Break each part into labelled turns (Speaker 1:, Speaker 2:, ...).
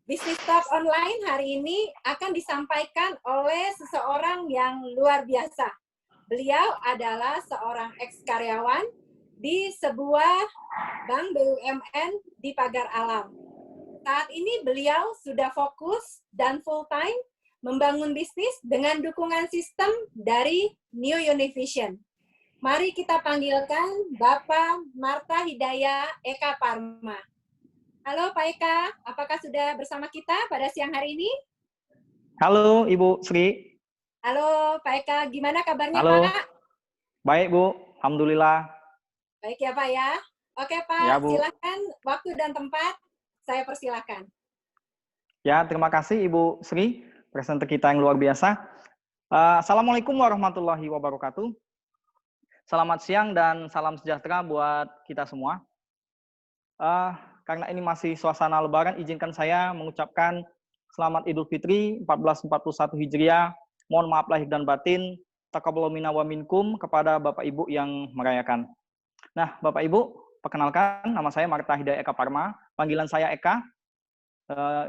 Speaker 1: Bisnis Talk Online hari ini akan disampaikan oleh seseorang yang luar biasa. Beliau adalah seorang ex-karyawan di sebuah bank BUMN di Pagar Alam. Saat ini beliau sudah fokus dan full-time membangun bisnis dengan dukungan sistem dari New Univision. Mari kita panggilkan Bapak Marta Hidayah Eka Parma. Halo Pak Eka, apakah sudah bersama kita pada siang hari ini?
Speaker 2: Halo Ibu Sri.
Speaker 1: Halo Pak Eka, gimana kabarnya
Speaker 2: Halo.
Speaker 1: Pak?
Speaker 2: Baik Bu, Alhamdulillah.
Speaker 1: Baik ya Pak ya. Oke Pak,
Speaker 2: Ya Bu.
Speaker 1: silakan waktu dan tempat saya persilakan.
Speaker 2: Ya, terima kasih Ibu Sri, presenter kita yang luar biasa. Assalamualaikum warahmatullahi wabarakatuh. Selamat siang dan salam sejahtera buat kita semua. Karena ini masih suasana Lebaran, izinkan saya mengucapkan Selamat Idul Fitri 1441 Hijriah. Mohon maaf lahir dan batin. Taqabbalallahu minna wa minkum kepada Bapak Ibu yang merayakan. Nah, Bapak Ibu, perkenalkan nama saya Marta Hidayah Eka Parma. Panggilan saya Eka.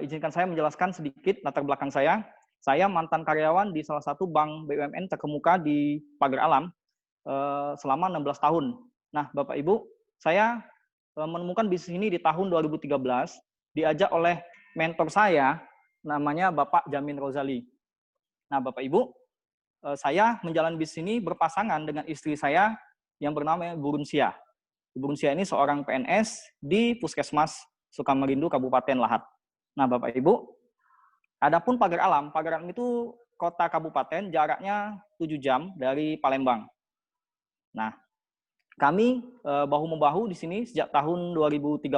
Speaker 2: Izinkan saya menjelaskan sedikit latar belakang saya. Saya mantan karyawan di salah satu bank BUMN terkemuka di Pagar Alam selama 16 tahun. Nah, Bapak Ibu, saya menemukan bisnis ini di tahun 2013, diajak oleh mentor saya, namanya Bapak Jamin Rozali. Nah, Bapak Ibu, saya menjalani bisnis ini berpasangan dengan istri saya yang bernama Bu Runsia. Bu Runsia ini seorang PNS di Puskesmas Sukamerindu, Kabupaten Lahat. Nah, Bapak Ibu, adapun Pagar Alam itu kota kabupaten, jaraknya 7 jam dari Palembang. Nah, kami bahu-membahu di sini sejak tahun 2013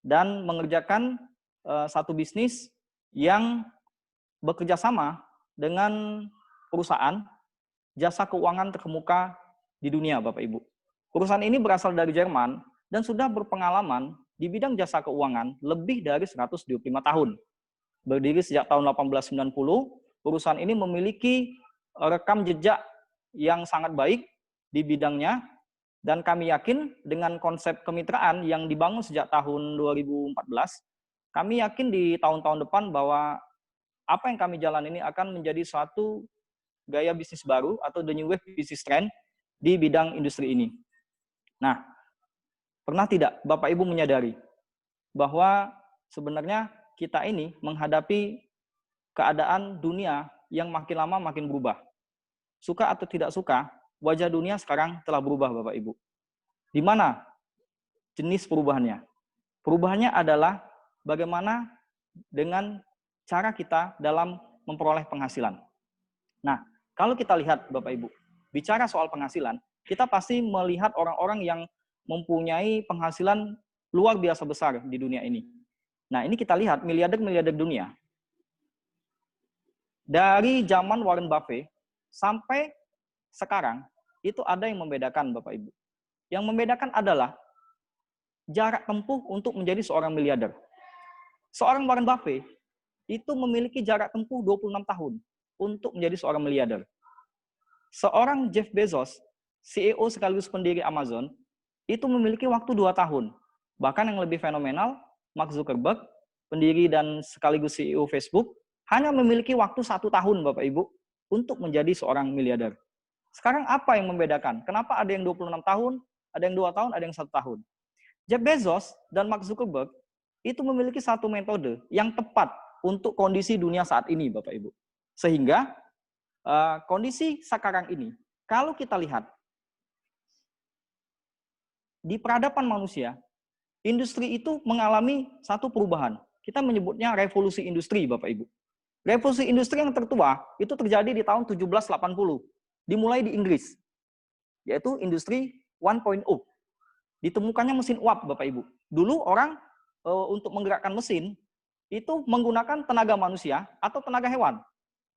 Speaker 2: dan mengerjakan satu bisnis yang bekerja sama dengan perusahaan jasa keuangan terkemuka di dunia, Bapak Ibu. Perusahaan ini berasal dari Jerman dan sudah berpengalaman di bidang jasa keuangan lebih dari 125 tahun. Berdiri sejak tahun 1890, perusahaan ini memiliki rekam jejak yang sangat baik di bidangnya. Dan kami yakin dengan konsep kemitraan yang dibangun sejak tahun 2014, kami yakin di tahun-tahun depan bahwa apa yang kami jalan ini akan menjadi suatu gaya bisnis baru atau the new wave business trend di bidang industri ini. Nah, pernah tidak Bapak Ibu menyadari bahwa sebenarnya kita ini menghadapi keadaan dunia yang makin lama makin berubah. Suka atau tidak suka, wajah dunia sekarang telah berubah, Bapak Ibu. Di mana jenis perubahannya? Perubahannya adalah bagaimana dengan cara kita dalam memperoleh penghasilan. Nah, kalau kita lihat Bapak Ibu, bicara soal penghasilan, kita pasti melihat orang-orang yang mempunyai penghasilan luar biasa besar di dunia ini. Nah, ini kita lihat miliarder-miliarder dunia. Dari zaman Warren Buffett sampai sekarang, itu ada yang membedakan Bapak Ibu. Yang membedakan adalah jarak tempuh untuk menjadi seorang miliarder. Seorang Warren Buffett itu memiliki jarak tempuh 26 tahun untuk menjadi seorang miliarder. Seorang Jeff Bezos, CEO sekaligus pendiri Amazon, itu memiliki waktu 2 tahun. Bahkan yang lebih fenomenal, Mark Zuckerberg, pendiri dan sekaligus CEO Facebook, hanya memiliki waktu 1 tahun, Bapak Ibu, untuk menjadi seorang miliarder. Sekarang apa yang membedakan? Kenapa ada yang 26 tahun, ada yang 2 tahun, ada yang 1 tahun? Jeff Bezos dan Mark Zuckerberg itu memiliki satu metode yang tepat untuk kondisi dunia saat ini, Bapak Ibu. Sehingga kondisi sekarang ini, kalau kita lihat di peradaban manusia, industri itu mengalami satu perubahan. Kita menyebutnya revolusi industri, Bapak Ibu. Revolusi industri yang tertua itu terjadi di tahun 1780, dimulai di Inggris, yaitu industri 1.0. Ditemukannya mesin uap, Bapak Ibu. Dulu orang untuk menggerakkan mesin itu menggunakan tenaga manusia atau tenaga hewan,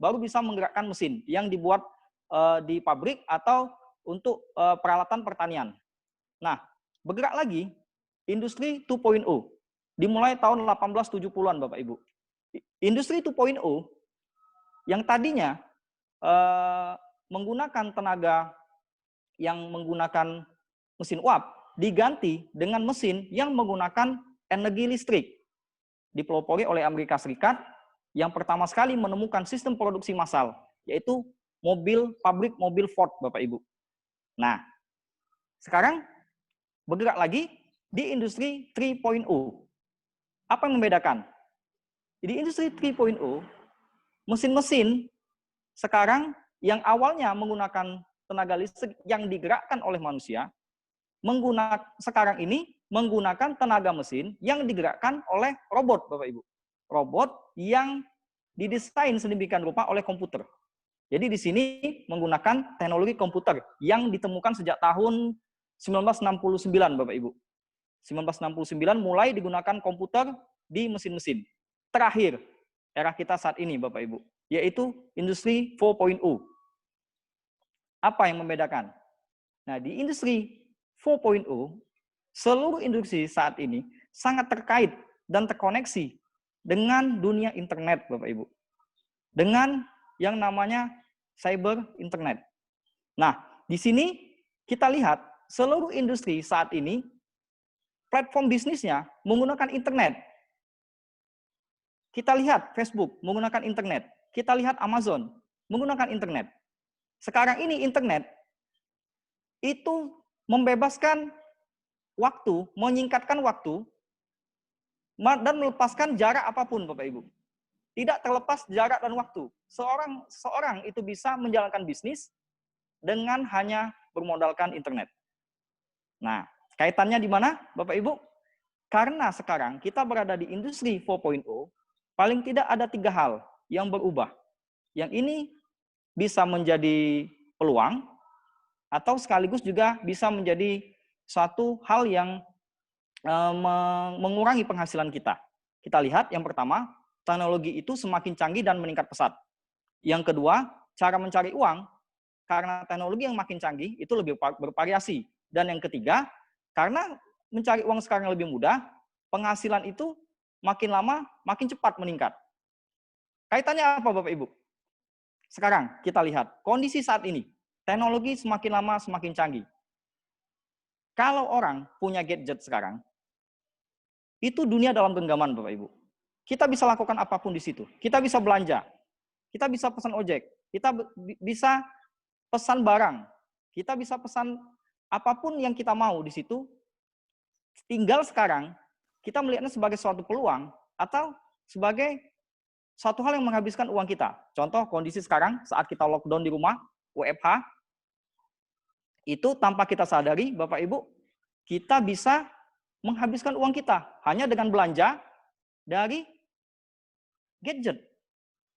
Speaker 2: baru bisa menggerakkan mesin yang dibuat di pabrik atau untuk peralatan pertanian. Nah, bergerak lagi, industri 2.0, dimulai tahun 1870-an, Bapak Ibu. Industri 2.0 yang tadinya menggunakan tenaga yang menggunakan mesin uap, diganti dengan mesin yang menggunakan energi listrik. dipelopori oleh Amerika Serikat yang pertama sekali menemukan sistem produksi massal, yaitu pabrik mobil Ford, Bapak Ibu. Nah, sekarang bergerak lagi di industri 3.0. Apa yang membedakan? Di industri 3.0, mesin-mesin sekarang yang awalnya menggunakan tenaga listrik yang digerakkan oleh manusia, sekarang ini menggunakan tenaga mesin yang digerakkan oleh robot, Bapak Ibu. Robot yang didesain sedemikian rupa oleh komputer. Jadi di sini menggunakan teknologi komputer yang ditemukan sejak tahun 1969, Bapak Ibu. 1969 mulai digunakan komputer di mesin-mesin. Terakhir, era kita saat ini, Bapak Ibu, yaitu industri 4.0. Apa yang membedakan? Nah, di industri 4.0, seluruh industri saat ini sangat terkait dan terkoneksi dengan dunia internet, Bapak Ibu. Dengan yang namanya cyber internet. Nah, di sini kita lihat seluruh industri saat ini platform bisnisnya menggunakan internet. Kita lihat Facebook menggunakan internet. Kita lihat Amazon menggunakan internet. Sekarang ini internet itu membebaskan waktu, menyingkatkan waktu, dan melepaskan jarak apapun, Bapak Ibu. Tidak terlepas jarak dan waktu. Seorang itu bisa menjalankan bisnis dengan hanya bermodalkan internet. Nah, kaitannya di mana, Bapak Ibu? Karena sekarang kita berada di industri 4.0, paling tidak ada 3 hal yang berubah. Yang ini bisa menjadi peluang, atau sekaligus juga bisa menjadi suatu hal yang mengurangi penghasilan kita. Kita lihat yang pertama, teknologi itu semakin canggih dan meningkat pesat. Yang kedua, cara mencari uang, karena teknologi yang makin canggih itu lebih bervariasi. Dan yang ketiga, karena mencari uang sekarang lebih mudah, penghasilan itu makin lama makin cepat meningkat. Kaitannya apa, Bapak Ibu? Sekarang kita lihat kondisi saat ini, teknologi semakin lama semakin canggih. Kalau orang punya gadget sekarang, itu dunia dalam genggaman, Bapak Ibu. Kita bisa lakukan apapun di situ. Kita bisa belanja. Kita bisa pesan ojek. Kita bisa pesan barang. Kita bisa pesan apapun yang kita mau di situ. Tinggal sekarang kita melihatnya sebagai suatu peluang atau sebagai suatu hal yang menghabiskan uang kita. Contoh kondisi sekarang saat kita lockdown di rumah, WFH, itu tanpa kita sadari, Bapak Ibu, kita bisa menghabiskan uang kita hanya dengan belanja dari gadget.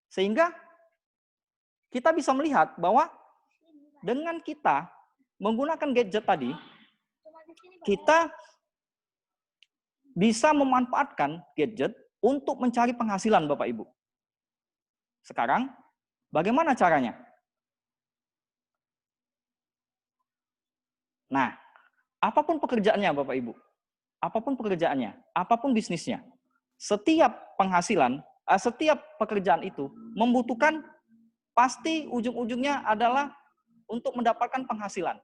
Speaker 2: Sehingga kita bisa melihat bahwa dengan kita menggunakan gadget tadi, kita bisa memanfaatkan gadget untuk mencari penghasilan, Bapak Ibu. Sekarang, bagaimana caranya? Nah, apapun pekerjaannya, Bapak Ibu, apapun pekerjaannya, apapun bisnisnya, setiap penghasilan, setiap pekerjaan itu membutuhkan pasti ujung-ujungnya adalah untuk mendapatkan penghasilan.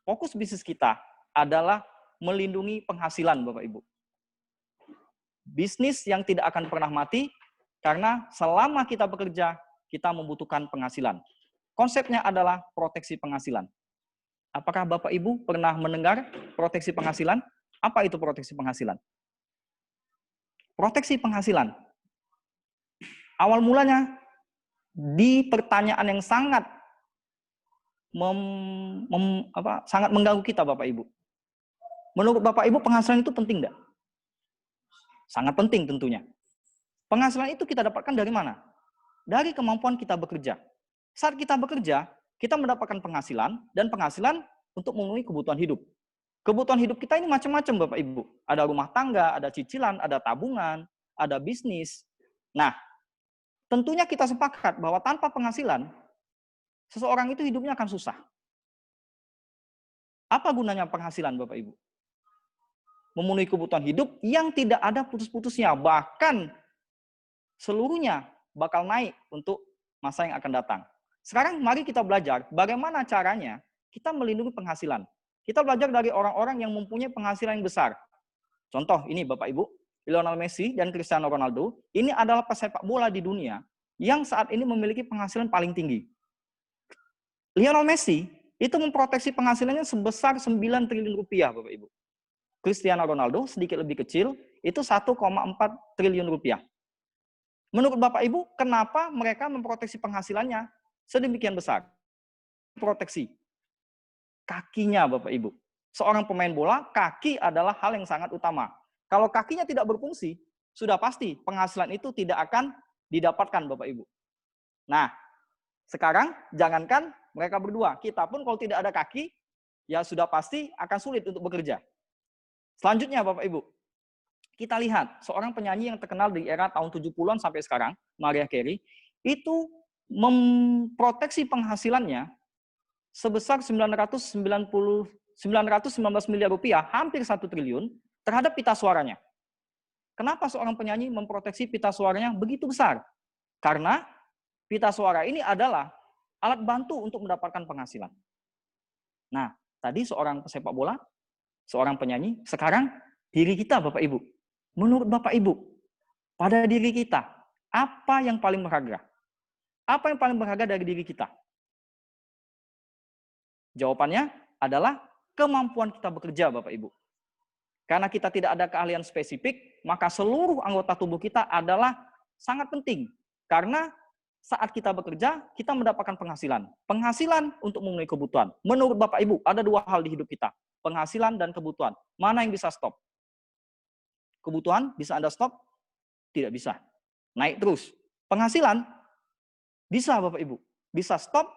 Speaker 2: Fokus bisnis kita adalah melindungi penghasilan, Bapak Ibu. Bisnis yang tidak akan pernah mati karena selama kita bekerja, kita membutuhkan penghasilan. Konsepnya adalah proteksi penghasilan. Apakah Bapak Ibu pernah mendengar proteksi penghasilan? Apa itu proteksi penghasilan? Proteksi penghasilan. Awal mulanya di pertanyaan yang sangat sangat mengganggu kita, Bapak Ibu. Menurut Bapak Ibu, penghasilan itu penting enggak? Sangat penting tentunya. Penghasilan itu kita dapatkan dari mana? Dari kemampuan kita bekerja. Saat kita bekerja, kita mendapatkan penghasilan, dan penghasilan untuk memenuhi kebutuhan hidup. Kebutuhan hidup kita ini macam-macam, Bapak Ibu. Ada rumah tangga, ada cicilan, ada tabungan, ada bisnis. Nah, tentunya kita sepakat bahwa tanpa penghasilan, seseorang itu hidupnya akan susah. Apa gunanya penghasilan, Bapak Ibu? Memenuhi kebutuhan hidup yang tidak ada putus-putusnya. Bahkan seluruhnya bakal naik untuk masa yang akan datang. Sekarang mari kita belajar bagaimana caranya kita melindungi penghasilan. Kita belajar dari orang-orang yang mempunyai penghasilan yang besar. Contoh ini Bapak Ibu, Lionel Messi dan Cristiano Ronaldo, ini adalah pesepak bola di dunia yang saat ini memiliki penghasilan paling tinggi. Lionel Messi itu memproteksi penghasilannya sebesar 9 triliun rupiah, Bapak Ibu. Cristiano Ronaldo sedikit lebih kecil, itu 1,4 triliun rupiah. Menurut Bapak Ibu, kenapa mereka memproteksi penghasilannya sedemikian besar? Proteksi kakinya, Bapak Ibu. Seorang pemain bola, kaki adalah hal yang sangat utama. Kalau kakinya tidak berfungsi, sudah pasti penghasilan itu tidak akan didapatkan, Bapak Ibu. Nah, sekarang jangankan mereka berdua, kita pun kalau tidak ada kaki, ya sudah pasti akan sulit untuk bekerja. Selanjutnya, Bapak Ibu, kita lihat seorang penyanyi yang terkenal di era tahun 70-an sampai sekarang, Mariah Carey, itu memproteksi penghasilannya sebesar 919 miliar rupiah, hampir 1 triliun, terhadap pita suaranya. Kenapa seorang penyanyi memproteksi pita suaranya begitu besar? Karena pita suara ini adalah alat bantu untuk mendapatkan penghasilan. Nah, tadi seorang pesepak bola, seorang penyanyi, sekarang diri kita, Bapak Ibu. Menurut Bapak Ibu, pada diri kita, apa yang paling berharga? Apa yang paling berharga dari diri kita? Jawabannya adalah kemampuan kita bekerja, Bapak Ibu. Karena kita tidak ada keahlian spesifik, maka seluruh anggota tubuh kita adalah sangat penting. Karena saat kita bekerja, kita mendapatkan penghasilan. Penghasilan untuk memenuhi kebutuhan. Menurut Bapak Ibu, ada dua hal di hidup kita. Penghasilan dan kebutuhan. Mana yang bisa stop? Kebutuhan bisa Anda stop? Tidak bisa. Naik terus. Penghasilan bisa, Bapak Ibu. Bisa stop,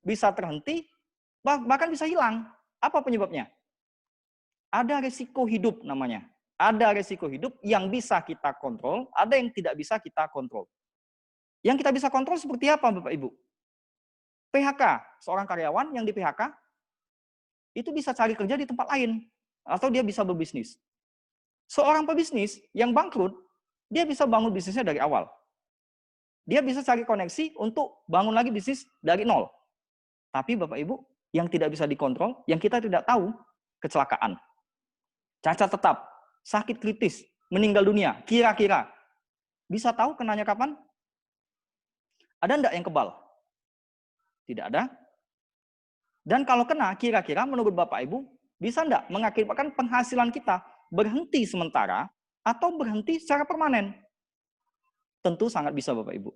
Speaker 2: bisa terhenti, bahkan bisa hilang. Apa penyebabnya? Ada resiko hidup namanya. Ada resiko hidup yang bisa kita kontrol, ada yang tidak bisa kita kontrol. Yang kita bisa kontrol seperti apa, Bapak Ibu? PHK, seorang karyawan yang di PHK, itu bisa cari kerja di tempat lain, atau dia bisa berbisnis. Seorang pebisnis yang bangkrut, dia bisa bangun bisnisnya dari awal. Dia bisa cari koneksi untuk bangun lagi bisnis dari nol. Tapi Bapak Ibu, yang tidak bisa dikontrol, yang kita tidak tahu, kecelakaan. Cacat tetap, sakit kritis, meninggal dunia, kira-kira. Bisa tahu kenanya kapan? Ada enggak yang kebal? Tidak ada. Dan kalau kena, kira-kira menurut Bapak Ibu, bisa enggak mengakibatkan penghasilan kita berhenti sementara atau berhenti secara permanen? Tentu sangat bisa, Bapak Ibu.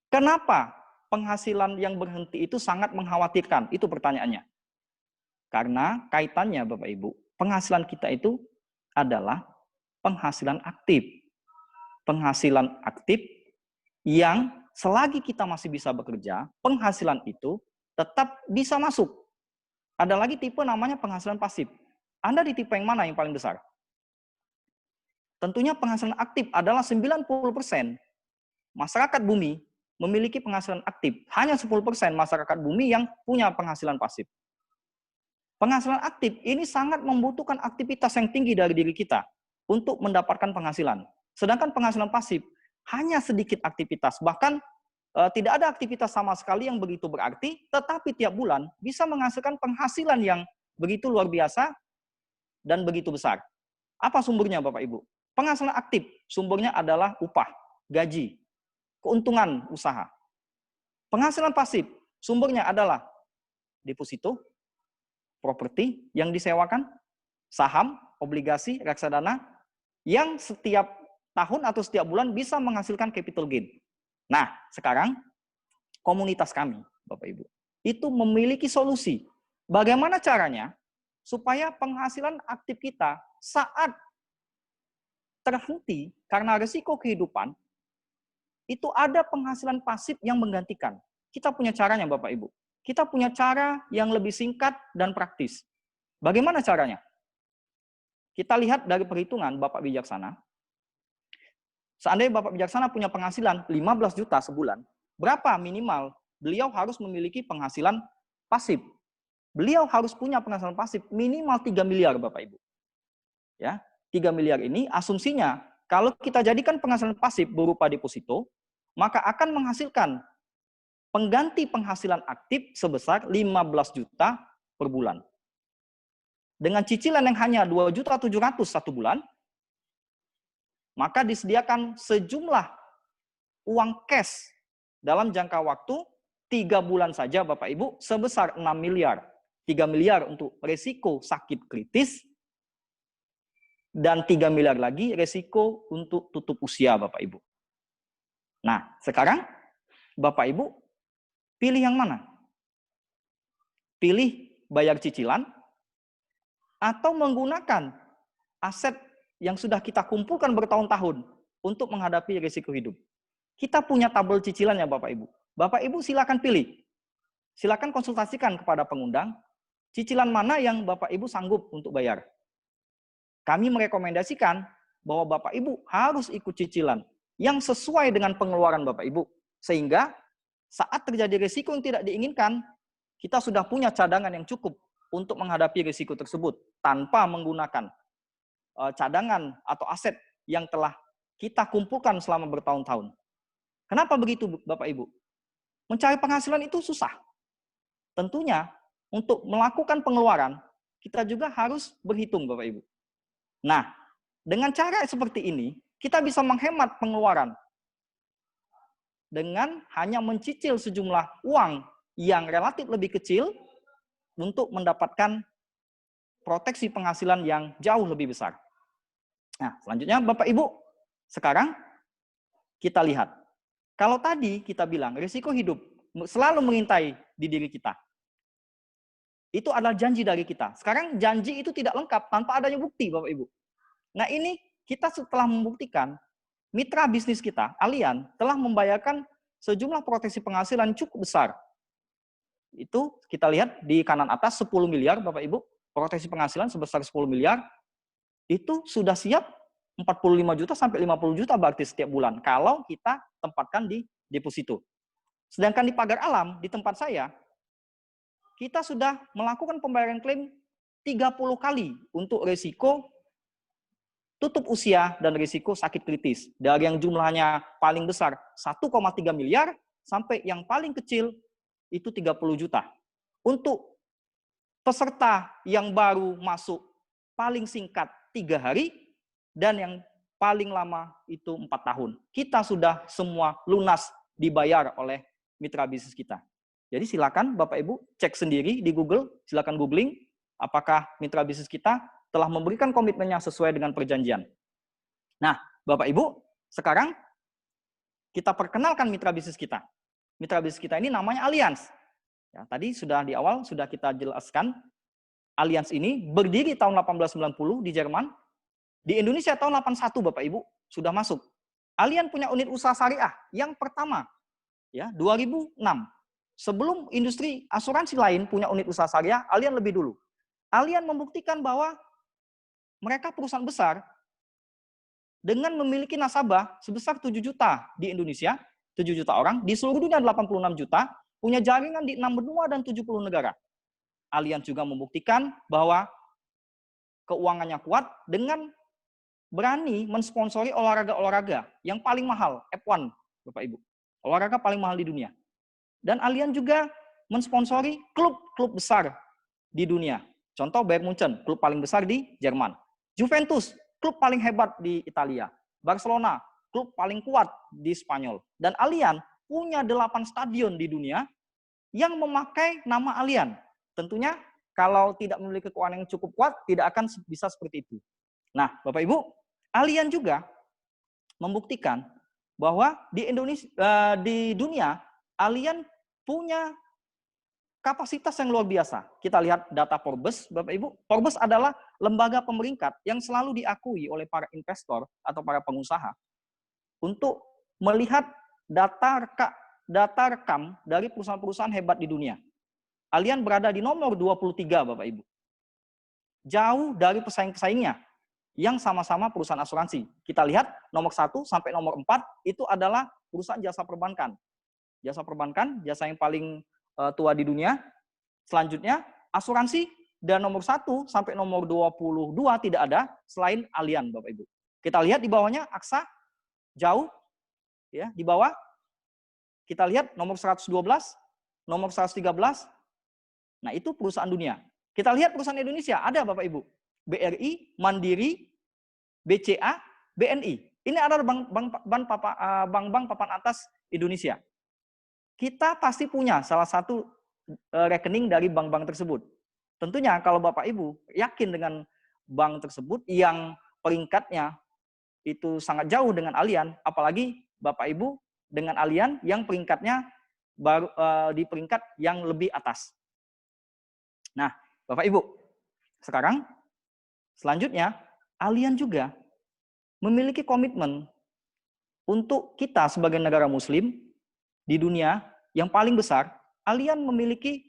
Speaker 2: Kenapa penghasilan yang berhenti itu sangat mengkhawatirkan? Itu pertanyaannya. Karena kaitannya, Bapak Ibu, penghasilan kita itu adalah penghasilan aktif. Penghasilan aktif yang selagi kita masih bisa bekerja, penghasilan itu tetap bisa masuk. Ada lagi tipe namanya penghasilan pasif. Anda di tipe yang mana yang paling besar? Tentunya penghasilan aktif adalah 90% masyarakat bumi memiliki penghasilan aktif. Hanya 10% masyarakat bumi yang punya penghasilan pasif. Penghasilan aktif ini sangat membutuhkan aktivitas yang tinggi dari diri kita untuk mendapatkan penghasilan. Sedangkan penghasilan pasif hanya sedikit aktivitas. Bahkan tidak ada aktivitas sama sekali yang begitu berarti, tetapi tiap bulan bisa menghasilkan penghasilan yang begitu luar biasa dan begitu besar. Apa sumbernya, Bapak Ibu? Penghasilan aktif, sumbernya adalah upah, gaji, keuntungan usaha. Penghasilan pasif, sumbernya adalah deposito, properti yang disewakan, saham, obligasi, reksadana, yang setiap tahun atau setiap bulan bisa menghasilkan capital gain. Nah, sekarang komunitas kami, Bapak Ibu, itu memiliki solusi. Bagaimana caranya supaya penghasilan aktif kita saat terhenti karena risiko kehidupan, itu ada penghasilan pasif yang menggantikan. Kita punya caranya, Bapak Ibu. Kita punya cara yang lebih singkat dan praktis. Bagaimana caranya? Kita lihat dari perhitungan Bapak Bijaksana. Seandainya Bapak Bijaksana punya penghasilan 15 juta sebulan, berapa minimal beliau harus memiliki penghasilan pasif? Beliau harus punya penghasilan pasif minimal 3 miliar, Bapak Ibu. Ya, 3 miliar ini asumsinya kalau kita jadikan penghasilan pasif berupa deposito, maka akan menghasilkan pengganti penghasilan aktif sebesar 15 juta per bulan. Dengan cicilan yang hanya 2.700.000 satu bulan, maka disediakan sejumlah uang cash dalam jangka waktu 3 bulan saja Bapak Ibu sebesar 6 miliar. 3 miliar untuk resiko sakit kritis, dan 3 miliar lagi resiko untuk tutup usia Bapak Ibu. Nah, sekarang Bapak Ibu pilih yang mana? Pilih bayar cicilan atau menggunakan aset yang sudah kita kumpulkan bertahun-tahun untuk menghadapi risiko hidup. Kita punya tabel cicilannya Bapak Ibu. Bapak Ibu silakan pilih. Silakan konsultasikan kepada pengundang cicilan mana yang Bapak Ibu sanggup untuk bayar. Kami merekomendasikan bahwa Bapak Ibu harus ikut cicilan yang sesuai dengan pengeluaran Bapak Ibu. Sehingga saat terjadi risiko yang tidak diinginkan, kita sudah punya cadangan yang cukup untuk menghadapi risiko tersebut tanpa menggunakan cadangan atau aset yang telah kita kumpulkan selama bertahun-tahun. Kenapa begitu Bapak Ibu? Mencari penghasilan itu susah. Tentunya untuk melakukan pengeluaran, kita juga harus berhitung Bapak Ibu. Nah, dengan cara seperti ini, kita bisa menghemat pengeluaran dengan hanya mencicil sejumlah uang yang relatif lebih kecil untuk mendapatkan proteksi penghasilan yang jauh lebih besar. Nah, selanjutnya Bapak Ibu, sekarang kita lihat. Kalau tadi kita bilang risiko hidup selalu mengintai di diri kita. Itu adalah janji dari kita. Sekarang janji itu tidak lengkap tanpa adanya bukti, Bapak Ibu. Nah ini kita setelah membuktikan, mitra bisnis kita, Allianz, telah membayarkan sejumlah proteksi penghasilan cukup besar. Itu kita lihat di kanan atas 10 miliar, Bapak Ibu, proteksi penghasilan sebesar 10 miliar, itu sudah siap 45 juta sampai 50 juta berarti setiap bulan, kalau kita tempatkan di deposito. Sedangkan di pagar alam, di tempat saya, kita sudah melakukan pembayaran klaim 30 kali untuk risiko tutup usia dan risiko sakit kritis. Dari yang jumlahnya paling besar 1,3 miliar sampai yang paling kecil itu 30 juta. Untuk peserta yang baru masuk paling singkat 3 hari dan yang paling lama itu 4 tahun. Kita sudah semua lunas dibayar oleh mitra bisnis kita. Jadi silakan Bapak Ibu cek sendiri di Google, silakan googling apakah mitra bisnis kita telah memberikan komitmennya sesuai dengan perjanjian. Nah, Bapak Ibu, sekarang kita perkenalkan mitra bisnis kita. Mitra bisnis kita ini namanya Allianz. Ya, tadi sudah di awal sudah kita jelaskan, Allianz ini berdiri tahun 1890 di Jerman. Di Indonesia tahun 81 Bapak Ibu sudah masuk. Allianz punya unit usaha syariah yang pertama ya 2006. Sebelum industri asuransi lain punya unit usaha syariah, Allianz lebih dulu. Allianz membuktikan bahwa mereka perusahaan besar dengan memiliki nasabah sebesar 7 juta di Indonesia, 7 juta orang, di seluruh dunia 86 juta, punya jaringan di 6 benua dan 70 negara. Allianz juga membuktikan bahwa keuangannya kuat dengan berani mensponsori olahraga-olahraga yang paling mahal, F1, Bapak Ibu. Olahraga paling mahal di dunia. Dan Allianz juga mensponsori klub-klub besar di dunia. Contoh Bayern Munchen, klub paling besar di Jerman. Juventus, klub paling hebat di Italia. Barcelona, klub paling kuat di Spanyol. Dan Allianz punya 8 stadion di dunia yang memakai nama Allianz. Tentunya kalau tidak memiliki keuangan yang cukup kuat, tidak akan bisa seperti itu. Nah, Bapak Ibu, Allianz juga membuktikan bahwa di Indonesia, di dunia, Allianz punya kapasitas yang luar biasa. Kita lihat data Forbes, Bapak Ibu. Forbes adalah lembaga pemeringkat yang selalu diakui oleh para investor atau para pengusaha untuk melihat data rekam dari perusahaan-perusahaan hebat di dunia. Allianz berada di nomor 23, Bapak Ibu. Jauh dari pesaing-pesaingnya yang sama-sama perusahaan asuransi. Kita lihat nomor 1 sampai nomor 4 itu adalah perusahaan jasa perbankan. Jasa perbankan, jasa yang paling tua di dunia. Selanjutnya, asuransi. Dan nomor 1 sampai nomor 22 tidak ada selain Allianz, Bapak Ibu. Kita lihat di bawahnya, AXA, jauh. Ya, di bawah, kita lihat nomor 112, nomor 113. Nah, itu perusahaan dunia. Kita lihat perusahaan Indonesia, ada Bapak Ibu. BRI, Mandiri, BCA, BNI. Ini adalah bank-bank papan atas Indonesia. Kita pasti punya salah satu rekening dari bank-bank tersebut. Tentunya kalau Bapak Ibu yakin dengan bank tersebut yang peringkatnya itu sangat jauh dengan Allianz, apalagi Bapak Ibu dengan Allianz yang peringkatnya baru di peringkat yang lebih atas. Nah, Bapak Ibu, sekarang selanjutnya Allianz juga memiliki komitmen untuk kita sebagai negara muslim di dunia yang paling besar. Allianz memiliki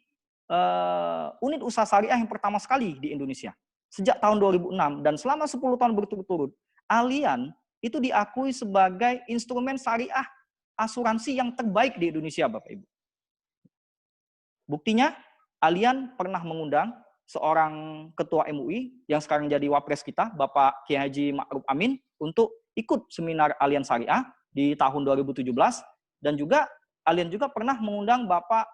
Speaker 2: unit usaha syariah yang pertama sekali di Indonesia sejak tahun 2006, dan selama 10 tahun berturut-turut Allianz itu diakui sebagai instrumen syariah asuransi yang terbaik di Indonesia, Bapak Ibu. Buktinya Allianz pernah mengundang seorang ketua MUI yang sekarang jadi wapres kita, Bapak Kiai Haji Ma'ruf Amin, untuk ikut seminar Allianz Syariah di tahun 2017, dan juga Allianz juga pernah mengundang Bapak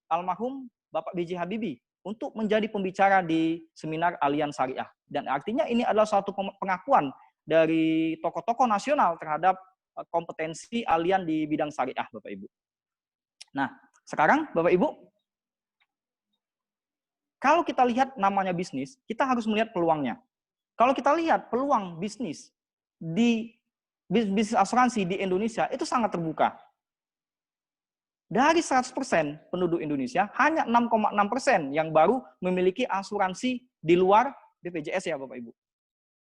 Speaker 2: almarhum Bapak B.J. Habibie untuk menjadi pembicara di seminar Allianz Syariah. Dan artinya ini adalah suatu pengakuan dari tokoh-tokoh nasional terhadap kompetensi Allianz di bidang syariah, Bapak Ibu. Nah, sekarang Bapak Ibu, kalau kita lihat namanya bisnis, kita harus melihat peluangnya. Kalau kita lihat peluang bisnis di bisnis asuransi di Indonesia itu sangat terbuka. Dari 100% penduduk Indonesia, hanya 6,6% yang baru memiliki asuransi di luar BPJS ya Bapak Ibu.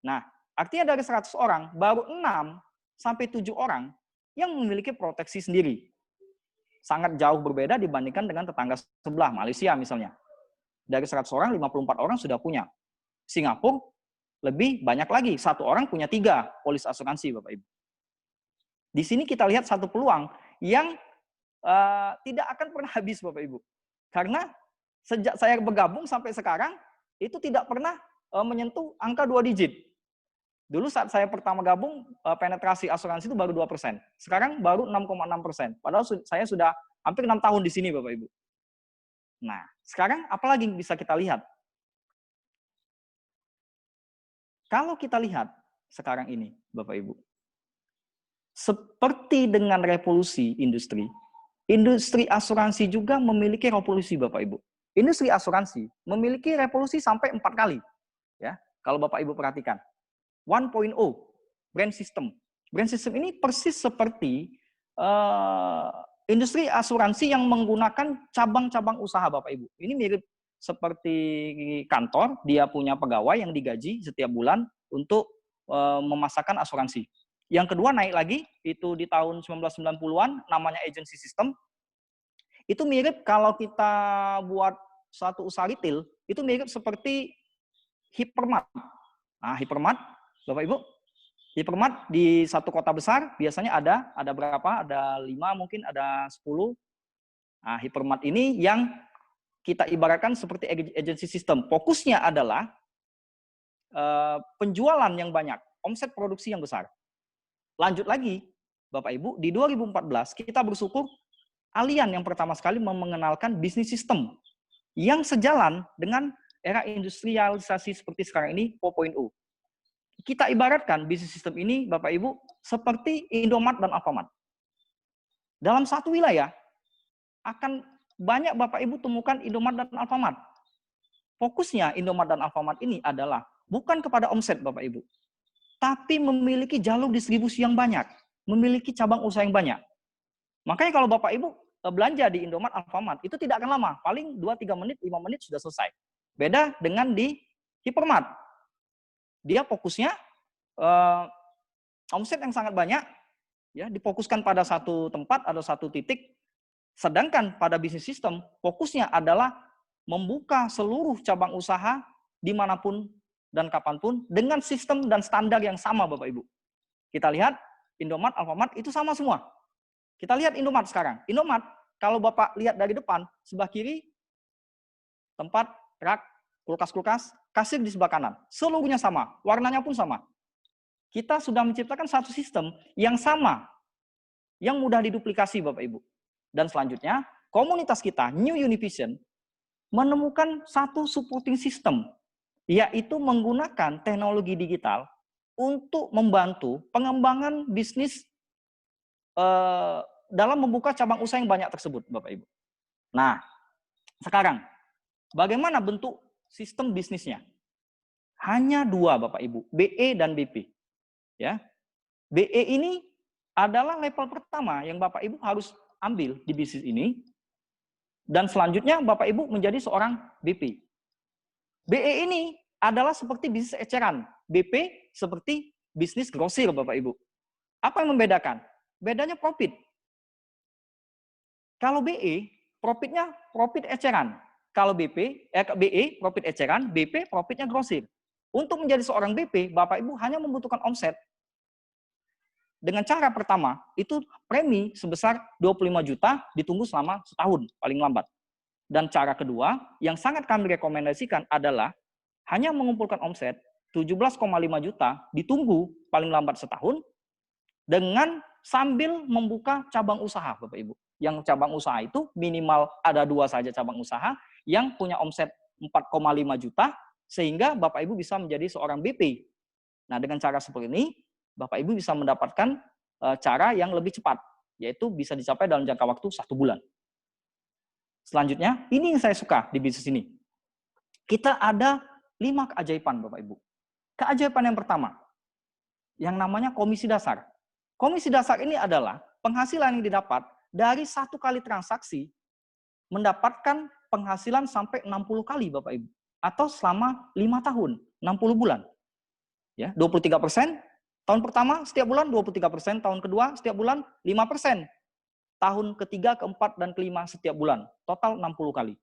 Speaker 2: Nah, artinya dari 100 orang, baru 6 sampai 7 orang yang memiliki proteksi sendiri. Sangat jauh berbeda dibandingkan dengan tetangga sebelah, Malaysia misalnya. Dari 100 orang, 54 orang sudah punya. Singapura lebih banyak lagi, 1 orang punya 3 polis asuransi, Bapak Ibu. Di sini kita lihat satu peluang yang tidak akan pernah habis, Bapak Ibu. Karena sejak saya bergabung sampai sekarang, itu tidak pernah menyentuh angka 2 digit. Dulu saat saya pertama gabung, penetrasi asuransi itu baru 2%. Sekarang baru 6,6%. Padahal saya sudah hampir 6 tahun di sini, Bapak Ibu. Nah, sekarang apalagi bisa kita lihat? Kalau kita lihat sekarang ini, Bapak Ibu, seperti dengan revolusi industri, industri asuransi juga memiliki revolusi, Bapak Ibu. Industri asuransi memiliki revolusi sampai 4 kali. Ya, kalau Bapak Ibu perhatikan. 1.0, brand system. Brand system ini persis seperti industri asuransi yang menggunakan cabang-cabang usaha, Bapak Ibu. Ini mirip seperti kantor, dia punya pegawai yang digaji setiap bulan untuk memasarkan asuransi. Yang kedua naik lagi, itu di tahun 1990-an, namanya agency system. Itu mirip kalau kita buat suatu usaha retail, itu mirip seperti hypermart. Nah, hypermart, Bapak Ibu, hypermart di satu kota besar biasanya ada berapa? Ada 5 mungkin, ada 10. Nah, hypermart ini yang kita ibaratkan seperti agency system. Fokusnya adalah penjualan yang banyak, omset produksi yang besar. Lanjut lagi, Bapak Ibu, di 2014 kita bersyukur Allianz yang pertama sekali mengenalkan bisnis sistem yang sejalan dengan era industrialisasi seperti sekarang ini 4.0. Kita ibaratkan bisnis sistem ini, Bapak Ibu, seperti Indomart dan Alfamart. Dalam satu wilayah, akan banyak Bapak Ibu temukan Indomart dan Alfamart. Fokusnya Indomart dan Alfamart ini adalah bukan kepada omset, Bapak Ibu, tapi memiliki jalur distribusi yang banyak, memiliki cabang usaha yang banyak. Makanya kalau Bapak Ibu belanja di Indomart, Alfamart, itu tidak akan lama. Paling 2-3 menit, 5 menit sudah selesai. Beda dengan di Hypermart. Dia fokusnya omset yang sangat banyak, ya, difokuskan pada satu tempat atau satu titik. Sedangkan pada bisnis sistem, fokusnya adalah membuka seluruh cabang usaha dimanapun dan kapanpun dengan sistem dan standar yang sama, Bapak Ibu. Kita lihat Indomart, Alfamart itu sama semua. Kita lihat Indomart sekarang. Indomart, kalau Bapak lihat dari depan, sebelah kiri, tempat, rak, kulkas-kulkas, kasir di sebelah kanan. Seluruhnya sama, warnanya pun sama. Kita sudah menciptakan satu sistem yang sama, yang mudah diduplikasi, Bapak Ibu. Dan selanjutnya, komunitas kita, New Univision, menemukan satu supporting system, yaitu menggunakan teknologi digital untuk membantu pengembangan bisnis dalam membuka cabang usaha yang banyak tersebut, Bapak Ibu. Nah, sekarang bagaimana bentuk sistem bisnisnya? Hanya dua, Bapak Ibu, BE dan BP. Ya, BE ini adalah level pertama yang Bapak Ibu harus ambil di bisnis ini, dan selanjutnya Bapak Ibu menjadi seorang BP. BE ini adalah seperti bisnis eceran, BP seperti bisnis grosir, Bapak Ibu. Apa yang membedakan? Bedanya profit. Kalau BE, profitnya profit eceran. Kalau BE, profit eceran, BP, profitnya grosir. Untuk menjadi seorang BP, Bapak Ibu hanya membutuhkan omset. Dengan cara pertama, itu premi sebesar 25 juta ditunggu selama setahun, paling lambat. Dan cara kedua, yang sangat kami rekomendasikan adalah hanya mengumpulkan omset 17,5 juta ditunggu paling lambat setahun, dengan sambil membuka cabang usaha, Bapak Ibu. Yang cabang usaha itu minimal ada 2 saja cabang usaha yang punya omset 4,5 juta, sehingga Bapak Ibu bisa menjadi seorang BP. Nah, dengan cara seperti ini, Bapak Ibu bisa mendapatkan cara yang lebih cepat, yaitu bisa dicapai dalam jangka waktu 1 bulan. Selanjutnya, ini yang saya suka di bisnis ini. Kita ada 5 keajaiban, Bapak Ibu. Keajaiban yang pertama, yang namanya komisi dasar. Komisi dasar ini adalah penghasilan yang didapat dari 1 kali transaksi mendapatkan penghasilan sampai 60 kali, Bapak Ibu. Atau selama 5 tahun, 60 bulan. Ya, 23%, tahun pertama setiap bulan 23%, tahun kedua setiap bulan 5%. Tahun ketiga, keempat, dan kelima setiap bulan. Total 60 kali.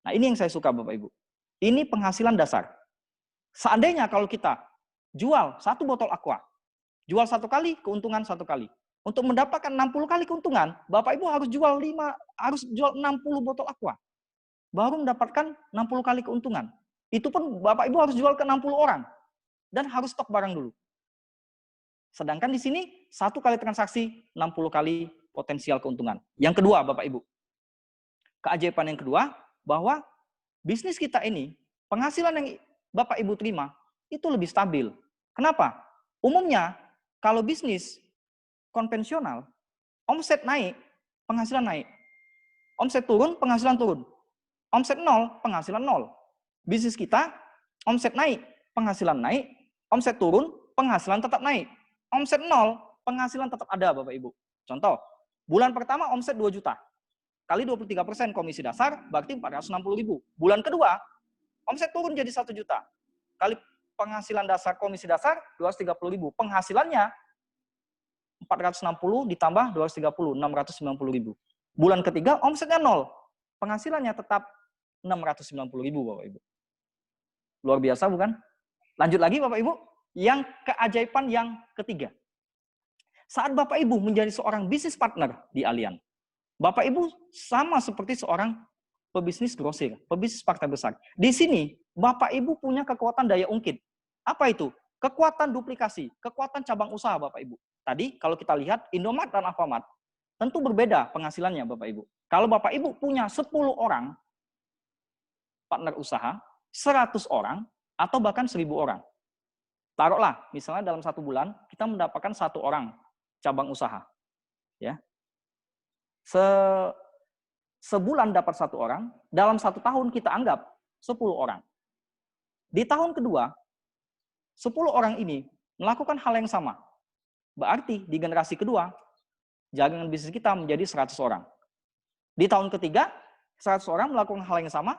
Speaker 2: Nah, ini yang saya suka, Bapak Ibu. Ini penghasilan dasar. Seandainya kalau kita jual 1 botol aqua, jual 1 kali, keuntungan 1 kali. Untuk mendapatkan 60 kali keuntungan, Bapak Ibu harus jual 60 botol aqua. Baru mendapatkan 60 kali keuntungan. Itu pun Bapak Ibu harus jual ke 60 orang. Dan harus stok barang dulu. Sedangkan di sini 1 kali transaksi 60 kali potensial keuntungan. Yang kedua, Bapak Ibu. Keajaiban yang kedua, bahwa bisnis kita ini, penghasilan yang Bapak Ibu terima, itu lebih stabil. Kenapa? Umumnya, kalau bisnis konvensional, omset naik, penghasilan naik. Omset turun, penghasilan turun. Omset nol, penghasilan nol. Bisnis kita, omset naik, penghasilan naik. Omset turun, penghasilan tetap naik. Omset nol, penghasilan tetap ada, Bapak Ibu. Contoh, bulan pertama omset 2 juta. Kali 23% komisi dasar, berarti 460.000. Bulan kedua, omset turun jadi 1 juta. Kali penghasilan dasar komisi dasar, 230.000. Penghasilannya 460 ditambah 230, 690.000. Bulan ketiga, omsetnya nol. Penghasilannya tetap 690.000, Bapak Ibu. Luar biasa, bukan? Lanjut lagi, Bapak Ibu. Yang keajaiban yang ketiga. Saat Bapak Ibu menjadi seorang bisnis partner di Allian, Bapak Ibu sama seperti seorang pebisnis grosir, pebisnis partai besar. Di sini, Bapak Ibu punya kekuatan daya ungkit. Apa itu? Kekuatan duplikasi, kekuatan cabang usaha, Bapak Ibu. Tadi, kalau kita lihat, Indomaret dan Alfamart, tentu berbeda penghasilannya, Bapak Ibu. Kalau Bapak Ibu punya 10 orang partner usaha, 100 orang, atau bahkan 1.000 orang. Taruhlah, misalnya dalam 1 bulan, kita mendapatkan 1 orang cabang usaha. Ya. Sebulan dapat 1 orang, dalam 1 tahun kita anggap 10 orang. Di tahun kedua, 10 orang ini melakukan hal yang sama. Berarti di generasi kedua, jaringan bisnis kita menjadi 100 orang. Di tahun ketiga, 100 orang melakukan hal yang sama,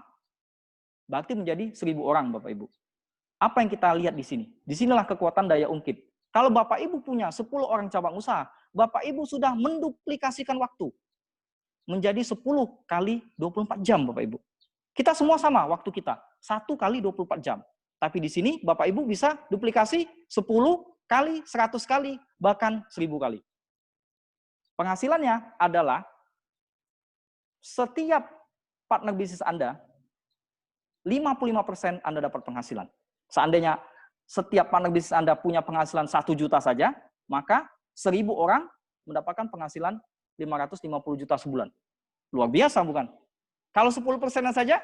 Speaker 2: berarti menjadi 1.000 orang, Bapak Ibu. Apa yang kita lihat di sini? Disinilah kekuatan daya ungkit. Kalau Bapak Ibu punya 10 orang cabang usaha, Bapak Ibu sudah menduplikasikan waktu. Menjadi 10 kali 24 jam, Bapak Ibu. Kita semua sama waktu kita. 1 kali 24 jam. Tapi di sini Bapak Ibu bisa duplikasi 10 kali, 100 kali, bahkan 1.000 kali. Penghasilannya adalah setiap partner bisnis Anda, 55% Anda dapat penghasilan. Seandainya setiap partner bisnis Anda punya penghasilan 1 juta saja, maka 1.000 orang mendapatkan penghasilan 550 juta sebulan. Luar biasa, bukan? Kalau 10% saja,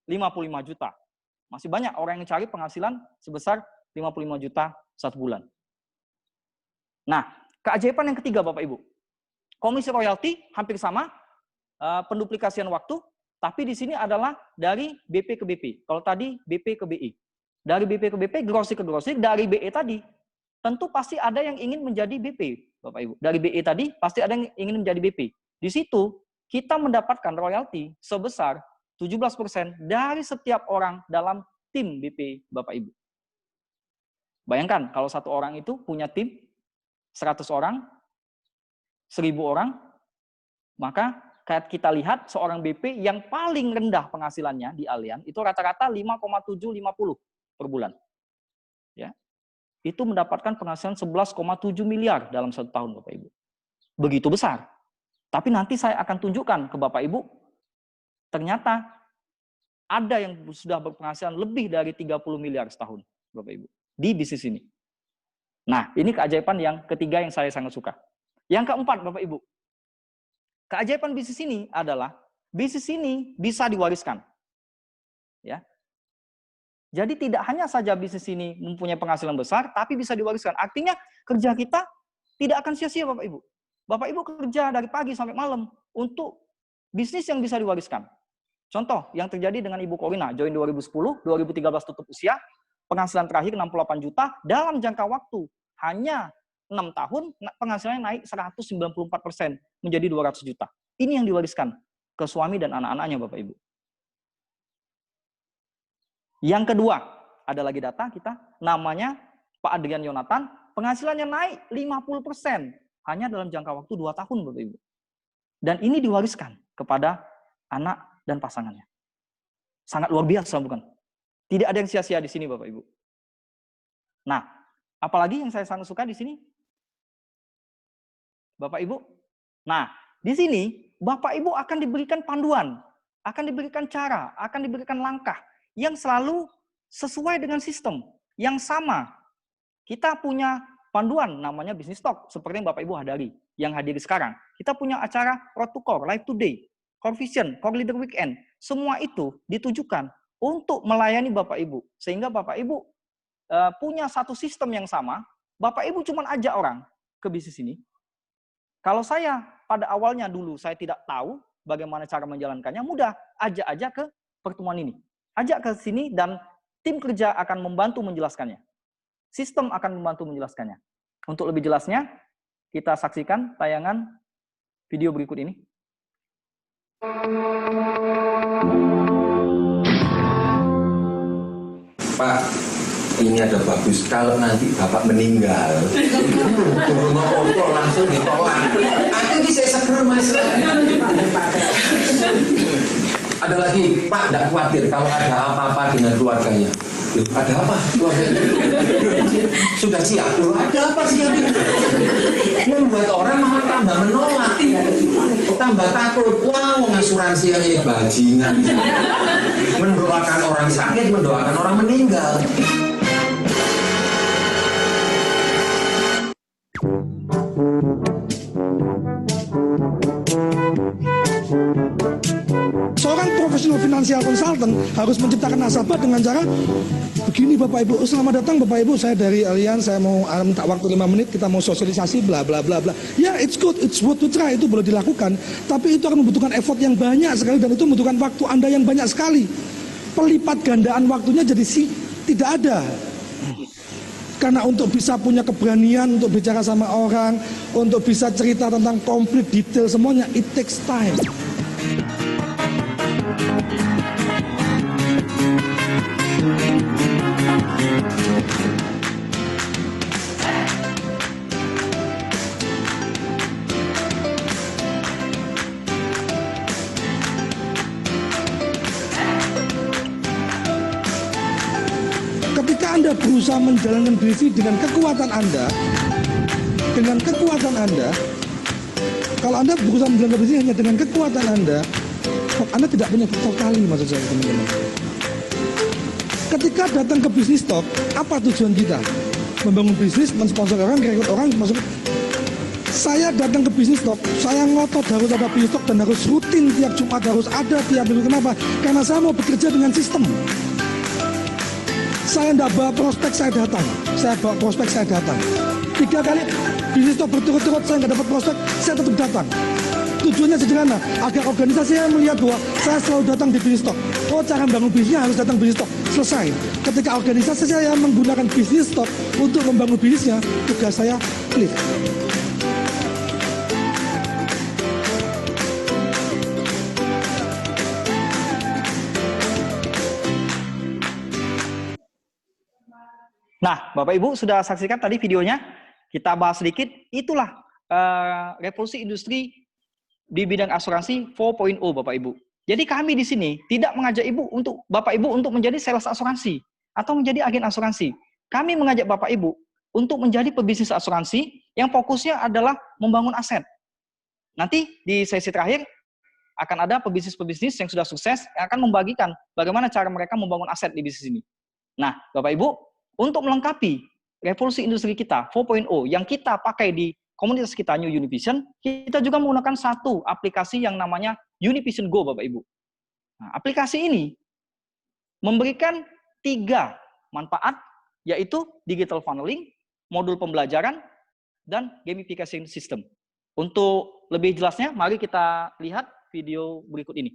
Speaker 2: 55 juta. Masih banyak orang yang cari penghasilan sebesar 55 juta 1 bulan. Nah, keajaiban yang ketiga Bapak Ibu. Komisi royalti hampir sama, penduplikasian waktu, tapi di sini adalah dari BP ke BP. Kalau tadi BP ke BI. Dari BP ke BP, grosir ke grosir, dari BE tadi. Tentu pasti ada yang ingin menjadi BP, Bapak Ibu. Dari BE tadi, pasti ada yang ingin menjadi BP. Di situ, kita mendapatkan royalti sebesar 17% dari setiap orang dalam tim BP, Bapak Ibu. Bayangkan, kalau satu orang itu punya tim 100 orang, 1000 orang, maka kita lihat seorang BP yang paling rendah penghasilannya di Allianz, itu rata-rata 5,750 per bulan. Ya. Itu mendapatkan penghasilan 11,7 miliar dalam 1 tahun, Bapak Ibu. Begitu besar. Tapi nanti saya akan tunjukkan ke Bapak Ibu, ternyata ada yang sudah berpenghasilan lebih dari 30 miliar setahun, Bapak Ibu, di bisnis ini. Nah, ini keajaiban yang ketiga yang saya sangat suka. Yang keempat, Bapak Ibu, keajaiban bisnis ini adalah bisnis ini bisa diwariskan. Ya. Jadi tidak hanya saja bisnis ini mempunyai penghasilan besar, tapi bisa diwariskan. Artinya kerja kita tidak akan sia-sia, Bapak Ibu. Bapak Ibu kerja dari pagi sampai malam untuk bisnis yang bisa diwariskan. Contoh yang terjadi dengan Ibu Corina, join 2010, 2013 tutup usia, penghasilan terakhir 68 juta, dalam jangka waktu hanya 6 tahun, penghasilannya naik 194% menjadi 200 juta. Ini yang diwariskan ke suami dan anak-anaknya, Bapak Ibu. Yang kedua, ada lagi data kita, namanya Pak Adrian Yonatan, penghasilannya naik 50% hanya dalam jangka waktu 2 tahun, Bapak Ibu. Dan ini diwariskan kepada anak dan pasangannya. Sangat luar biasa, bukan? Tidak ada yang sia-sia di sini, Bapak Ibu. Nah, apalagi yang saya sangat suka di sini, Bapak Ibu. Nah, di sini Bapak Ibu akan diberikan panduan, akan diberikan cara, akan diberikan langkah yang selalu sesuai dengan sistem yang sama. Kita punya panduan namanya bisnis talk, seperti yang Bapak Ibu hadiri, yang hadir sekarang. Kita punya acara Road to Core, Live Today, Core Vision, Core Leader Weekend. Semua itu ditujukan untuk melayani Bapak Ibu. Sehingga Bapak Ibu punya satu sistem yang sama. Bapak Ibu cuma ajak orang ke bisnis ini. Kalau saya pada awalnya dulu saya tidak tahu bagaimana cara menjalankannya, mudah, ajak aja ke pertemuan ini. Ajak ke sini dan tim kerja akan membantu menjelaskannya. Sistem akan membantu menjelaskannya. Untuk lebih jelasnya, kita saksikan tayangan video berikut ini.
Speaker 3: Pak, ini ada bagus. Kalau nanti Bapak meninggal, rumah foto langsung ditolak. Aku bisa seger, Mas. Ada lagi, Pak, tidak khawatir kalau ada apa-apa dengan keluarganya. Loh, ada apa? Keluarganya? Sudah siap? Loh, ada apa siap? Membuat orang malah tambah menolak. Tambah takut. Wah, asuransi yang ini bajingan. Mendoakan orang sakit, mendoakan orang meninggal.
Speaker 4: Seorang profesional financial consultant harus menciptakan nasabah dengan cara begini, Bapak Ibu. Selamat datang Bapak Ibu, saya dari Allianz, saya mau minta waktu 5 menit, kita mau sosialisasi bla bla bla bla. Ya, it's good, it's worth to try, itu boleh dilakukan. Tapi itu akan membutuhkan effort yang banyak sekali dan itu membutuhkan waktu Anda yang banyak sekali. Pelipat gandaan waktunya jadi tidak ada. Karena untuk bisa punya keberanian untuk bicara sama orang, untuk bisa cerita tentang komplit detail semuanya, it takes time. Ketika Anda berusaha menjalankan bisnis dengan kekuatan Anda, kalau Anda berusaha menjalankan bisnis hanya dengan kekuatan Anda tidak punya faktor kali, maksud saya, teman-teman. Ketika datang ke bisnis talk, apa tujuan kita? Membangun bisnis, mensponsor orang, rekrut orang, masuk. Saya datang ke bisnis talk, saya ngotot harus ada bisnis talk dan harus rutin tiap Jumat, harus ada tiap minggu. Kenapa? Karena saya mau bekerja dengan sistem. Saya tidak bawa prospek, saya datang. Saya bawa prospek, saya datang. 3 kali bisnis stop berturut-turut saya nggak dapat prospek, saya tetap datang. Tujuannya sederhana, agar organisasi saya melihat bahwa saya selalu datang di bisnis stop. Oh, cara membangun bisnisnya harus datang bisnis stop. Selesai. Ketika organisasi saya menggunakan bisnis stop untuk membangun bisnisnya, tugas saya clear.
Speaker 2: Nah, Bapak Ibu sudah saksikan tadi videonya. Kita bahas sedikit. Itulah revolusi industri di bidang asuransi 4.0, Bapak Ibu. Jadi kami di sini tidak mengajak Bapak Ibu untuk menjadi sales asuransi atau menjadi agen asuransi. Kami mengajak Bapak Ibu untuk menjadi pebisnis asuransi yang fokusnya adalah membangun aset. Nanti di sesi terakhir akan ada pebisnis-pebisnis yang sudah sukses yang akan membagikan bagaimana cara mereka membangun aset di bisnis ini. Nah, Bapak Ibu, untuk melengkapi revolusi industri kita 4.0 yang kita pakai di komunitas kita New Univision, kita juga menggunakan satu aplikasi yang namanya Univision Go, Bapak Ibu. Nah, aplikasi ini memberikan 3 manfaat, yaitu digital funneling, modul pembelajaran, dan gamification system. Untuk lebih jelasnya, mari kita lihat video berikut ini.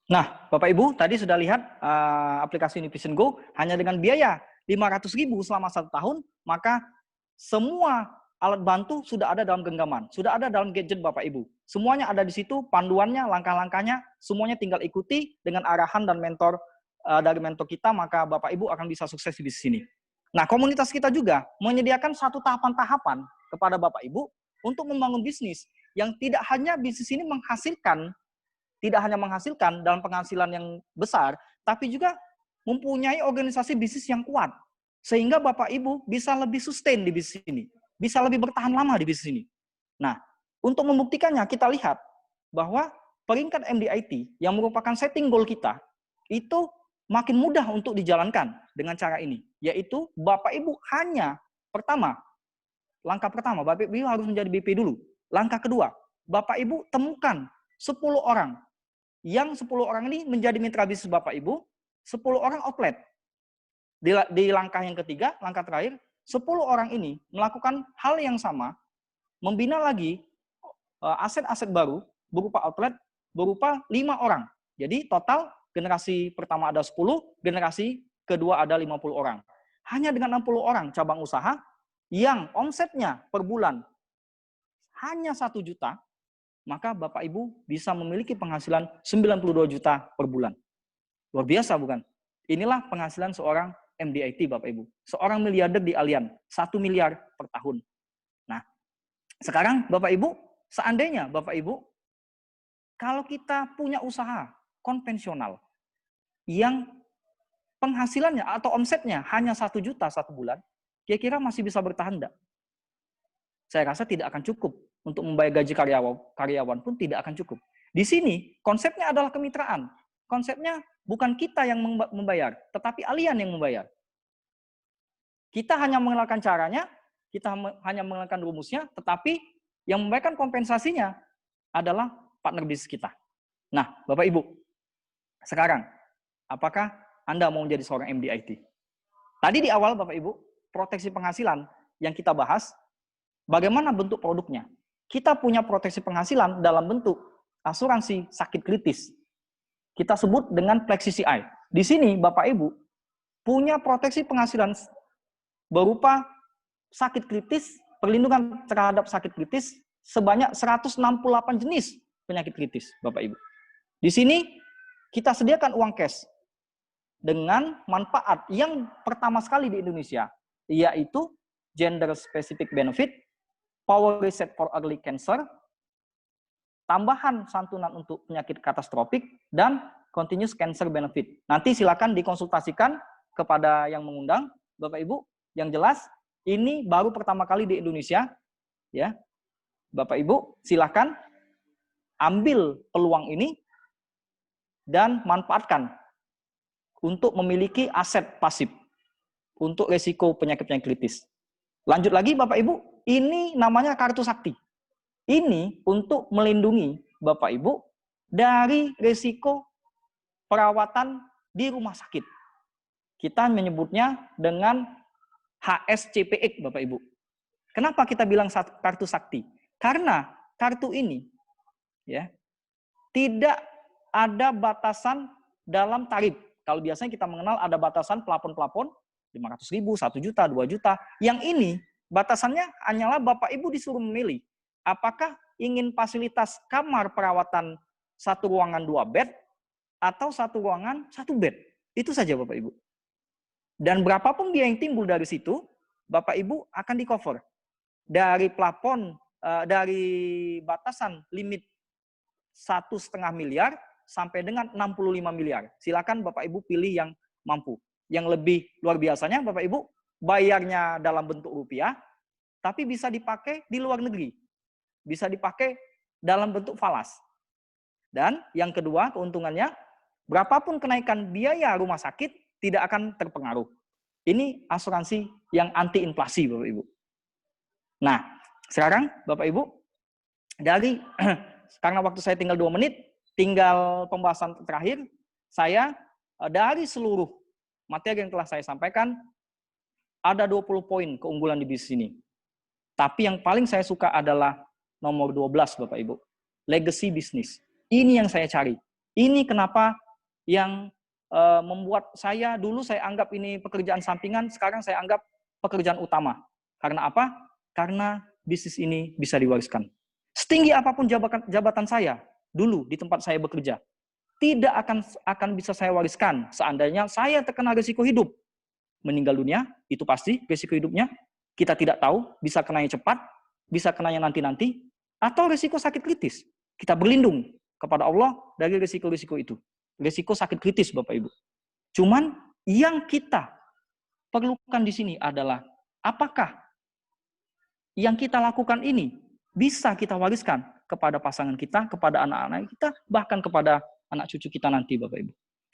Speaker 2: Nah, Bapak Ibu tadi sudah lihat aplikasi Univision Go hanya dengan biaya 500.000 selama 1 tahun, maka semua alat bantu sudah ada dalam genggaman, sudah ada dalam gadget Bapak Ibu. Semuanya ada di situ, panduannya, langkah-langkahnya, semuanya tinggal ikuti dengan arahan dan mentor dari mentor kita, maka Bapak Ibu akan bisa sukses di sini. Nah, komunitas kita juga menyediakan satu tahapan-tahapan kepada Bapak Ibu untuk membangun bisnis yang tidak hanya bisnis ini tidak hanya menghasilkan dalam penghasilan yang besar, tapi juga mempunyai organisasi bisnis yang kuat. Sehingga Bapak Ibu bisa lebih sustain di bisnis ini. Bisa lebih bertahan lama di bisnis ini. Nah, untuk membuktikannya kita lihat bahwa peringkat MDIT yang merupakan setting goal kita, itu makin mudah untuk dijalankan dengan cara ini. Yaitu Bapak Ibu hanya langkah pertama, Bapak Ibu harus menjadi BP dulu. Langkah kedua, Bapak Ibu temukan 10 orang. Yang 10 orang ini menjadi mitra bisnis Bapak Ibu, 10 orang outlet. Di langkah yang ketiga, langkah terakhir, 10 orang ini melakukan hal yang sama, membina lagi aset-aset baru berupa outlet, berupa 5 orang. Jadi total generasi pertama ada 10, generasi kedua ada 50 orang. Hanya dengan 60 orang cabang usaha yang omsetnya per bulan hanya 1 juta, maka Bapak Ibu bisa memiliki penghasilan 92 juta per bulan. Luar biasa bukan? Inilah penghasilan seorang MDIT Bapak Ibu. Seorang miliarder di Allianz, 1 miliar per tahun. Nah, sekarang Bapak Ibu, seandainya Bapak Ibu, kalau kita punya usaha konvensional yang penghasilannya atau omsetnya hanya 1 juta 1 bulan, kira-kira masih bisa bertahan enggak? Saya rasa tidak akan cukup. Untuk membayar gaji karyawan pun tidak akan cukup. Di sini konsepnya adalah kemitraan. Konsepnya bukan kita yang membayar, tetapi Allianz yang membayar. Kita hanya mengenalkan caranya, kita hanya mengenalkan rumusnya, tetapi yang membayarkan kompensasinya adalah partner bisnis kita. Nah, Bapak Ibu, sekarang apakah Anda mau menjadi seorang MDIT? Tadi di awal Bapak Ibu, proteksi penghasilan yang kita bahas, bagaimana bentuk produknya? Kita punya proteksi penghasilan dalam bentuk asuransi sakit kritis. Kita sebut dengan FlexiCI. Di sini Bapak Ibu punya proteksi penghasilan berupa sakit kritis, perlindungan terhadap sakit kritis sebanyak 168 jenis penyakit kritis, Bapak Ibu. Di sini kita sediakan uang cash dengan manfaat yang pertama sekali di Indonesia, yaitu gender specific benefit, power reset for early cancer, tambahan santunan untuk penyakit katastrofik, dan continuous cancer benefit. Nanti silakan dikonsultasikan kepada yang mengundang, Bapak Ibu. Yang jelas, ini baru pertama kali di Indonesia, ya. Bapak Ibu, silakan ambil peluang ini dan manfaatkan untuk memiliki aset pasif untuk risiko penyakit-penyakit kritis. Lanjut lagi Bapak Ibu, ini namanya kartu sakti. Ini untuk melindungi Bapak Ibu dari risiko perawatan di rumah sakit. Kita menyebutnya dengan HSCPX Bapak Ibu. Kenapa kita bilang kartu sakti? Karena kartu ini ya tidak ada batasan dalam tarif. Kalau biasanya kita mengenal ada batasan plafon-plafon 500.000, 1 juta, 2 juta. Yang ini batasannya hanyalah Bapak Ibu disuruh memilih apakah ingin fasilitas kamar perawatan 1 ruangan 2 bed atau 1 ruangan 1 bed. Itu saja Bapak Ibu. Dan berapapun biaya yang timbul dari situ, Bapak Ibu akan di-cover. Dari plafon, dari batasan limit 1,5 miliar sampai dengan 65 miliar. Silakan Bapak Ibu pilih yang mampu. Yang lebih luar biasanya Bapak Ibu, bayarnya dalam bentuk rupiah, tapi bisa dipakai di luar negeri. Bisa dipakai dalam bentuk falas. Dan yang kedua keuntungannya, berapapun kenaikan biaya rumah sakit tidak akan terpengaruh. Ini asuransi yang anti inflasi Bapak Ibu. Nah, sekarang Bapak Ibu, dari karena waktu saya tinggal 2 menit, tinggal pembahasan terakhir, saya dari seluruh materi yang telah saya sampaikan, ada 20 poin keunggulan di bisnis ini. Tapi yang paling saya suka adalah nomor 12 Bapak Ibu, legacy bisnis. Ini yang saya cari. Ini kenapa yang membuat saya, dulu saya anggap ini pekerjaan sampingan, sekarang saya anggap pekerjaan utama. Karena apa? Karena bisnis ini bisa diwariskan. Setinggi apapun jabatan saya dulu di tempat saya bekerja, tidak akan bisa saya wariskan seandainya saya terkena risiko hidup. Meninggal dunia, itu pasti risiko hidupnya. Kita tidak tahu, bisa kenanya cepat, bisa kenanya nanti-nanti, atau risiko sakit kritis. Kita berlindung kepada Allah dari risiko-risiko itu. Risiko sakit kritis Bapak Ibu. Cuman yang kita perlukan di sini adalah apakah yang kita lakukan ini bisa kita wariskan kepada pasangan kita, kepada anak-anak kita, bahkan kepada anak cucu kita nanti, Bapak Ibu.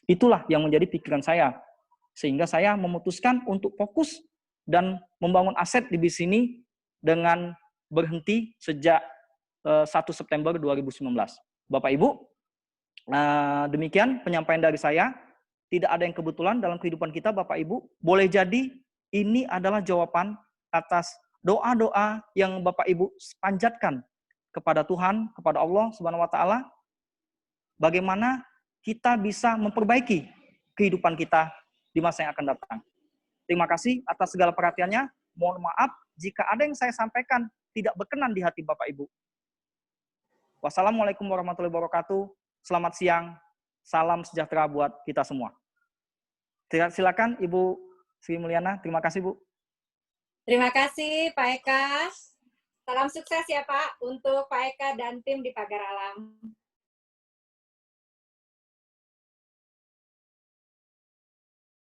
Speaker 2: Itulah yang menjadi pikiran saya. Sehingga saya memutuskan untuk fokus dan membangun aset di bisnis ini dengan berhenti sejak 1 September 2019. Bapak Ibu, demikian penyampaian dari saya. Tidak ada yang kebetulan dalam kehidupan kita, Bapak Ibu. Boleh jadi ini adalah jawaban atas doa-doa yang Bapak Ibu panjatkan kepada Tuhan, kepada Allah Subhanahu wa taala. Bagaimana kita bisa memperbaiki kehidupan kita di masa yang akan datang. Terima kasih atas segala perhatiannya. Mohon maaf jika ada yang saya sampaikan tidak berkenan di hati Bapak Ibu. Wassalamualaikum warahmatullahi wabarakatuh. Selamat siang. Salam sejahtera buat kita semua. Silakan Ibu Sri Mulyana. Terima kasih, Bu.
Speaker 1: Terima kasih Pak Eka. Salam sukses ya Pak untuk Pak Eka dan tim di Pagar Alam.